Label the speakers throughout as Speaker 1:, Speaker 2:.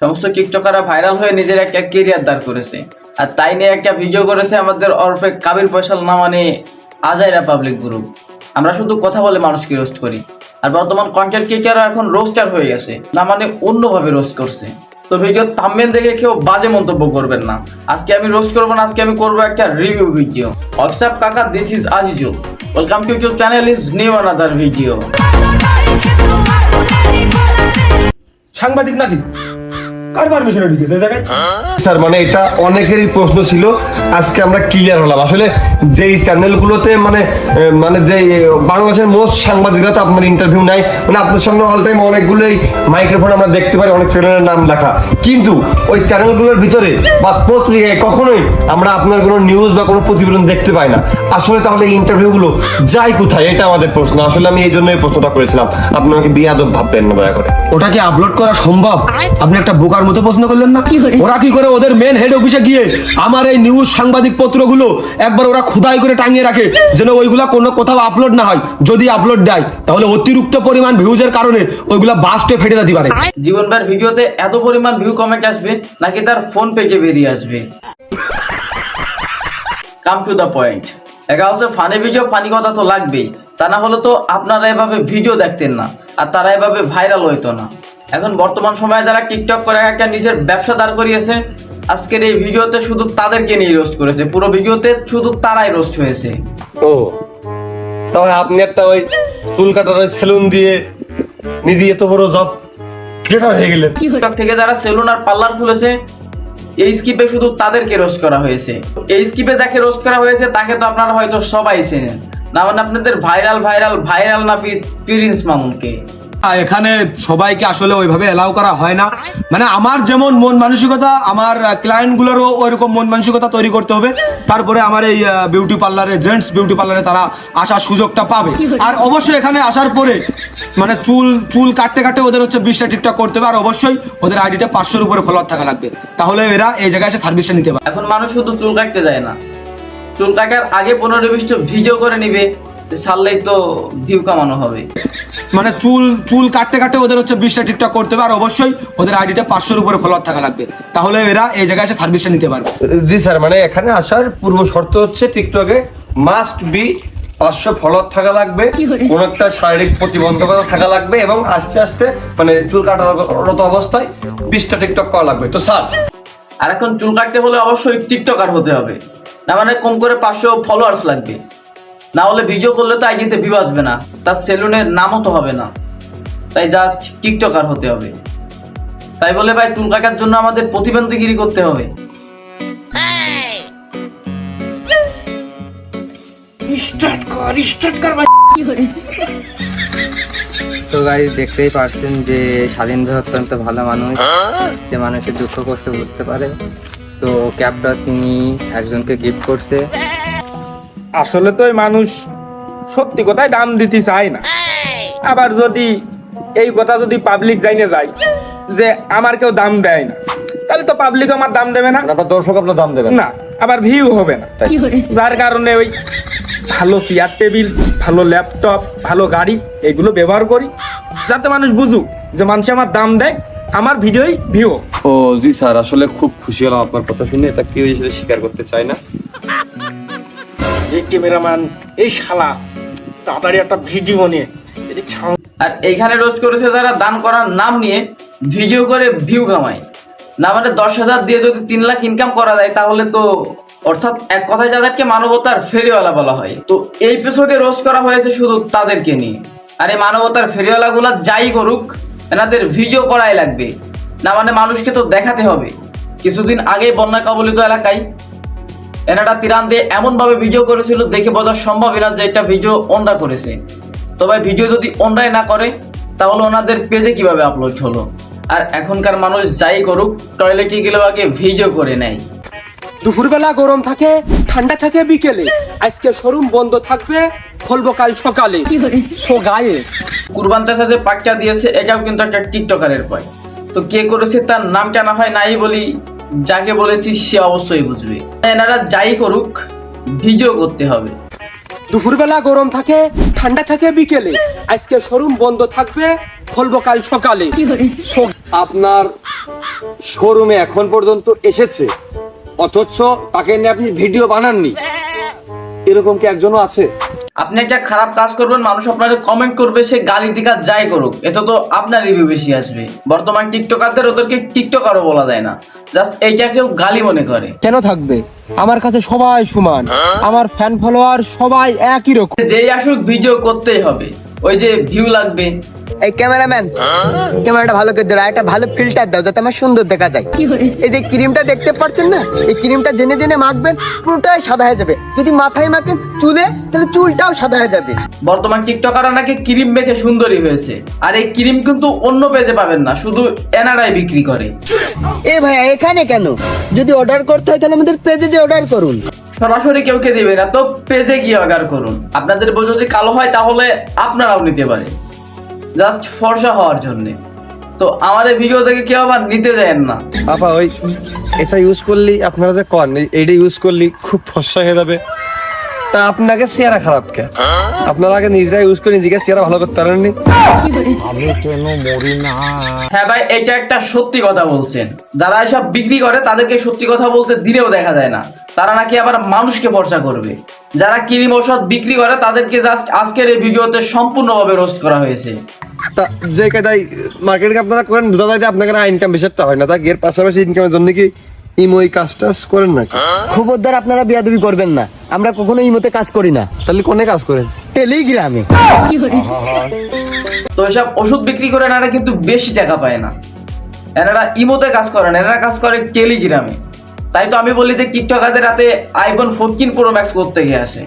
Speaker 1: সমস্ত টিকটকাররা ভাইরাল হয়ে নিজের একটা কেরিয়ার দাঁড় করেছে। আর তাই নিয়ে একটা ভিডিও করেছে আমাদের ওরফে কাবির ফয়সাল নামানে আজাইরা পাবলিক গ্রুপ। আমরা শুধু কথা বলে মানুষকে রোস্ট করি, আর বর্তমান কন্টেন্ট ক্রিয়েটররা এখন রোস্টার হয়ে গেছে, না মানে অন্যভাবে রোস্ট করছে। তো ভিডিও থাম্বনেল দেখে কেউ বাজে মন্তব্য করবেন না। আজকে আমি রোস্ট করবো না, আজকে আমি করবো একটা রিভিউ ভিডিও। হোয়াটসঅ্যাপ কাকা, this is Azizul, welcome to YouTube channel is new another video.
Speaker 2: সাংবাদিক নাকি? কার পারমিশনে ঢুকেছে এই জায়গায়?
Speaker 3: স্যার মানে এটা অনেকেরই প্রশ্ন ছিল, আজকে আমরা ক্লিয়ার হলাম। আসলে যেই চ্যানেলগুলোতে মানে যে বাংলাদেশের মোস্ট সাংবাদিকরা তো আপনার ইন্টারভিউ নেয়, মানে আপনার সামনে অল টাইম অনেকগুলোই মাইক্রোফোন আমরা দেখতে পারি, অনেক চ্যানেলের নাম লেখা, কিন্তু ওই চ্যানেলগুলোর ভিতরে বা পত্রিকায় কখনোই আমরা আপনার কোনো নিউজ বা কোনো প্রতিবেদন দেখতে পাই না। আসলে তাহলে এই ইন্টারভিউগুলো যায় কোথায়? এটা আমাদের প্রশ্ন। আসলে আমি এই জন্যই প্রশ্নটা করেছিলাম, আপনাকে বিয়াদব ভাববেন না দয়া করে।
Speaker 2: ওটা কি আপলোড করা সম্ভব? আপনি একটা বোকার মতো প্রশ্ন করলেন না। ওরা কি করে ওদের মেন হেড অফিসে গিয়ে আমার এই নিউজ সাংবাদিক পত্রগুলো একবার ওরা খোদাই করে টাঙিয়ে রাখে যেন ওইগুলা কোনো কোথাও আপলোড না হয়। যদি আপলোড দেয় তাহলে অতিরিক্ত পরিমাণ ভিউজের কারণে ওইগুলা বাস্টে ফেটে যেতে পারে।
Speaker 1: জীবনবার ভিডিওতে এত পরিমাণ ভিউ কমেন্ট আসবে নাকি তার ফোন পেজে বেরিয়ে আসবে? Come to the point. দেখা হচ্ছে ফানি ভিডিও, ফানি কথা তো লাগবেই, তা না হলে তো আপনারা এভাবে ভিডিও দেখতেন না, আর তারা এভাবে ভাইরাল হইতো না। এখন বর্তমান সময়ে যারা টিকটক করে একটা নিজের ব্যবসা দাঁড় করিয়েছে, আজকের এই ভিডিওতে শুধু তাদেরকে নিয়ে রোস্ট করেছে। পুরো ভিডিওতে শুধু তারাই রোস্ট হয়েছে।
Speaker 3: ও তাহলে আপনি একটা ওই চুল কাটার ওই সেলুন দিয়ে নিজে এত বড় জব ক্রিয়েটর হয়ে গেলেন।
Speaker 1: টিকটক থেকে যারা সেলুন আর পার্লার খুলেছে, এই স্কিপে শুধু তাদেরকে রোস্ট করা হয়েছে। এই স্কিপে যাকে রোস্ট করা হয়েছে তাকে তো আপনারা হয়তো সবাই চেনেন, না মানে আপনাদের ভাইরাল নাপি প্রিন্স মামুনকে।
Speaker 2: এখানে সবাইকে আসলে ওইভাবে এলাও করা হয় না। মানে আমার যেমন মন মানসিকতা, আমার ক্লায়েন্টগুলোরও ওইরকম মন মানসিকতা তৈরি করতে হবে, তারপরে আমার এই বিউটি পার্লারে, জেন্টস বিউটি পার্লারে তারা আসার সুযোগটা পাবে। আর অবশ্যই এখানে আসার পরে মানে চুল কাটতে ওদের হচ্ছে 20টা টিকটক করতে হবে, আর অবশ্যই ওদের আইডিটা 500-এর উপরে ফলোয়ার থাকা লাগবে, তাহলে এরা এই জায়গায় এসে সার্ভিসটা নিতে পারে।
Speaker 1: এখন মানুষ শুধু চুল কাটতে যায় না, চুল কাটার আগে 15-20টা ভিডিও করে নিবে, ছাড়লেই তো ভিউ কামানো হবে।
Speaker 2: মানে চুল কাটতে ওদের হচ্ছে 20টা টিকটক করতে হবে, আর অবশ্যই ওদের আইডিটা 500-এর উপরে ফলোয়ার থাকা লাগবে, তাহলে এরা এই জায়গায় এসে সার্ভিসটা নিতে পারবে।
Speaker 3: জি স্যার, মানে এখানে আসার পূর্ব শর্ত হচ্ছে টিকটকে মাস্ট বি 500 ফলোয়ার থাকা লাগবে, কোন একটা শারীরিক প্রতিবন্ধকতা থাকা লাগবে, এবং আস্তে আস্তে মানে চুল কাটারত অবস্থায় 20টা টিকটক করা লাগবে। তো স্যার
Speaker 1: আর এখন চুল কাটতে হলে অবশ্যই টিকটকার হতে হবে, না মানে কম করে 500 ফলোয়ার্স লাগবে, না হলে ভিডিও করলে তো আইডিতে ভিউ আসবে না, তার সেলুনের নামও তো হবে না, তাই জাস্ট টিকটকার হতে হবে। তাই বলে ভাই চুল কাটার জন্য আমাদের প্রতিবন্ধীগিরি করতে হবে?
Speaker 4: তো গাইস দেখতেই পারছেন যে স্বাধীন ভাই অত্যন্ত ভালো মানুষ, যে মানুষের দুঃখ কষ্ট বুঝতে পারে। তো ক্যাবটা তিনি একজনকে গিফট করছে।
Speaker 5: আসলে তো এই মানুষ সত্যি কথাই দাম দিতে চায় না। আবার যদি এই কথা যদি পাবলিক জানিয়ে যায় যে আমার কেউ দাম দেয় না, তাহলে তো পাবলিক আমার দাম দেবে না,
Speaker 3: আপনার দর্শক আপনার দাম দেবেন
Speaker 5: না, আবার ভিউ হবে না। যার কারণে ওই ভালো চেয়ার টেবিল, ভালো ল্যাপটপ, ভালো গাড়ি এগুলো ব্যবহার করি, যাতে মানুষ বুঝুক যে মানুষ আমার দাম দেয়, আমার ভিডিওই ভিউ।
Speaker 3: ও জি স্যার, আসলে খুব খুশি হলাম আপনার কথা শুনে, এটা কেউ আসলে স্বীকার করতে চায় না।
Speaker 5: এই ক্যামেরাম্যান, এই শালা তাড়াতাড়ি একটা ভিডিও নিয়ে
Speaker 1: আর এইখানে রোস্ট করেছে যারা দান করার নাম নিয়ে ভিডিও করে ভিউ কামায়, না মানে 10,000 দিয়ে যদি 3 লাখ ইনকাম করা যায়, তাহলে তো অর্থাৎ এক কথায় যাদেরকে মানবতার ফেরিওয়ালা বলা হয়। তো এই পেছকে রোস্ট করা হয়েছে শুধু তাদেরকে নিয়ে। আর এই মানবতার ফেরিওয়ালা গুলা যাই করুক, এনাদের ভিডিও করাই লাগবে, না মানে মানুষকে তো দেখাতে হবে। কিছুদিন আগে বন্যা কবলিত এলাকায় এনারা তিরান দিয়ে এমন ভাবে ভিডিও করেছিল, দেখে বোঝা সম্ভব না যে একটা ভিডিও ওনরা করেছে। তো ভাই ভিডিও যদি ওনরাই না করে তাহলে ওনাদের পেজে কিভাবে আপলোড হলো? আর এখনকার মানুষ যাই করুক, টয়লেটে গেলেও আগে ভিডিও করে নেয়।
Speaker 6: দুপুরবেলা গরম থাকে, ঠান্ডা থাকে বিকেলে, আজকে শোরুম বন্ধ থাকবে, খুলবো কাল সকালে। সো গাইস,
Speaker 1: কুরবান চাচা পাক্কা দিয়েছে, এটাও কিন্তু একটা টিকটকারের পয়। তো কে করেছে তার নামটা না হয় নাই বলি, যাকে বলেছি সে অবশ্যই বুঝবে। এনারা যাই করুক ভিডিও করতে হবে।
Speaker 6: দুপুরবেলা গরম থাকে, ঠান্ডা থাকে বিকেলে, আজকে শোরুম বন্ধ থাকবে, খুলবো কাল সকালে।
Speaker 3: আপনার
Speaker 2: শোরুমে এখন পর্যন্ত এসেছে, অথচ তাকে নিয়ে আপনি ভিডিও বানাননি, এরকম কি একজনও আছে?
Speaker 1: আপনি একটা খারাপ কাজ করবেন, মানুষ আপনার কমেন্ট করবে, সে গালি দিকা যাই করুক, এটা তো আপনার রিভিউ বেশি আসবে। বর্তমান টিকটকারদের ওদেরকে টিকটকারও বলা যায় না, জাস্ট এইটাকেও গালি মনে করে।
Speaker 6: কেন থাকবে? আমার কাছে সবাই সমান, আমার ফ্যান ফলোয়ার সবাই একই রকম।
Speaker 1: যেই আসুক ভিডিও করতেই হবে, ওই যে ভিউ লাগবে।
Speaker 7: এই ক্যামেরাম্যান, ক্যামেরাটা ভালো করে দাও, একটা ভালো ফিল্টার দাও যাতে আমার সুন্দর দেখা যায়। এই যে ক্রিমটা দেখতে পাচ্ছেন না, এই ক্রিমটা জেনে জেনে মাখবেন, পুরোটাই সাদা হয়ে যাবে। যদি মাথায় মাখেন চুলে, তাহলে চুলটাও সাদা হয়ে যাবে।
Speaker 1: বর্তমান টিকটকাররা নাকি ক্রিম মেখে সুন্দরী হয়েছে, আর এই ক্রিম কিন্তু অন্য পেজে পাবেন না, শুধু এনারাই বিক্রি করে।
Speaker 7: এ ভাইয়া এখানে কেন? যদি অর্ডার করতে হয় তাহলে আমাদের পেজে যে অর্ডার করুন।
Speaker 1: সরাসরি কেউ কে দিবে না, তো পেজে গিয়ে অর্ডার করুন। আপনাদের বই যদি কালো হয় তাহলে আপনারাও নিতে পারেন, জাস্ট ফর্সা হওয়ার জন্য। তো আমার এই ভিডিও থেকে কেউ আবার নিতে যায় না।
Speaker 3: আপা ওই এটা ইউজ করলি, আপনারা যে কন এইটা ইউজ করলি খুব ফর্সা হয়ে যাবে, তা আপনাকে চেহারা খারাপ কে? আপনারা আগে নিজেরা ইউজ করে নিজেকে চেহারা ভালো করতে পারেননি?
Speaker 1: হ্যাঁ ভাই, এটা একটা সত্যি কথা বলছেন। যারা এসব বিক্রি করে তাদেরকে সত্যি কথা বলতে দিলেও দেখা যায় না, তারা নাকি আবার মানুষকে ভরসা করবে। যারা ক্রিম ঔষধ বিক্রি করে তাদেরকে জাস্ট আজকের এই ভিডিওতে সম্পূর্ণভাবে রোস্ট করা হয়েছে।
Speaker 3: তা যে কাটাই মার্কেটিং আপনারা করেন, বোঝা যায় যে আপনাকে ইনকাম বেশিটা হয় না, তা এর পাশাপাশি ইনকামের জন্য কি ইমোই কাজ টাজ করেন নাকি?
Speaker 7: খবরদার আপনারা বিয়াদবি করবেন না, আমরা কখনো ইমোতে কাজ করি না।
Speaker 3: তাহলে কোনে কাজ করেন?
Speaker 7: টেলিগ্রামে।
Speaker 1: তো এসব ওষুধ বিক্রি করে এনারা কিন্তু বেশি টাকা পায় না, এনারা ইমোতে কাজ করে না, এনারা কাজ করে টেলিগ্রামে। তাই তো আমি বলি যে টিকটকারদের রাতে আইফোন 14 প্রো ম্যাক্স করতে গিয়ে আসে।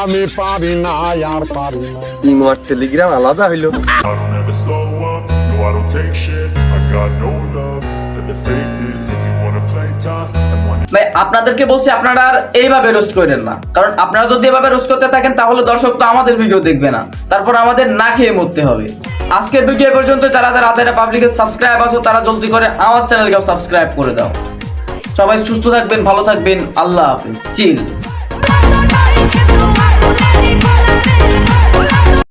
Speaker 8: আমি পারি না আর পারি না
Speaker 3: ইমো আর টেলিগ্রাম আলাদা হইলো।
Speaker 8: I don't ever slow up, no I don't take shit I got no love for the fakeness if you wanna play tough and when
Speaker 1: ভাই আপনাদেরকে বলছি আপনারা আর এইভাবে রোস্ট করেন না, কারণ আপনারা যদি এভাবে রোস্ট করতে থাকেন তাহলে দর্শক তো আমাদের ভিডিও দেখবে না, তারপর আমাদের না খেয়ে মরতে হবে। আজকের ভিডিও পর্যন্ত। যারা যারা আদারা পাবলিকের সাবস্ক্রাইব আছো তারা জলদি করে আমার চ্যানেলকেও সাবস্ক্রাইব করে দাও। সবাই সুস্থ থাকবেন, ভালো থাকবেন, আল্লাহ হাফেজ, চিল।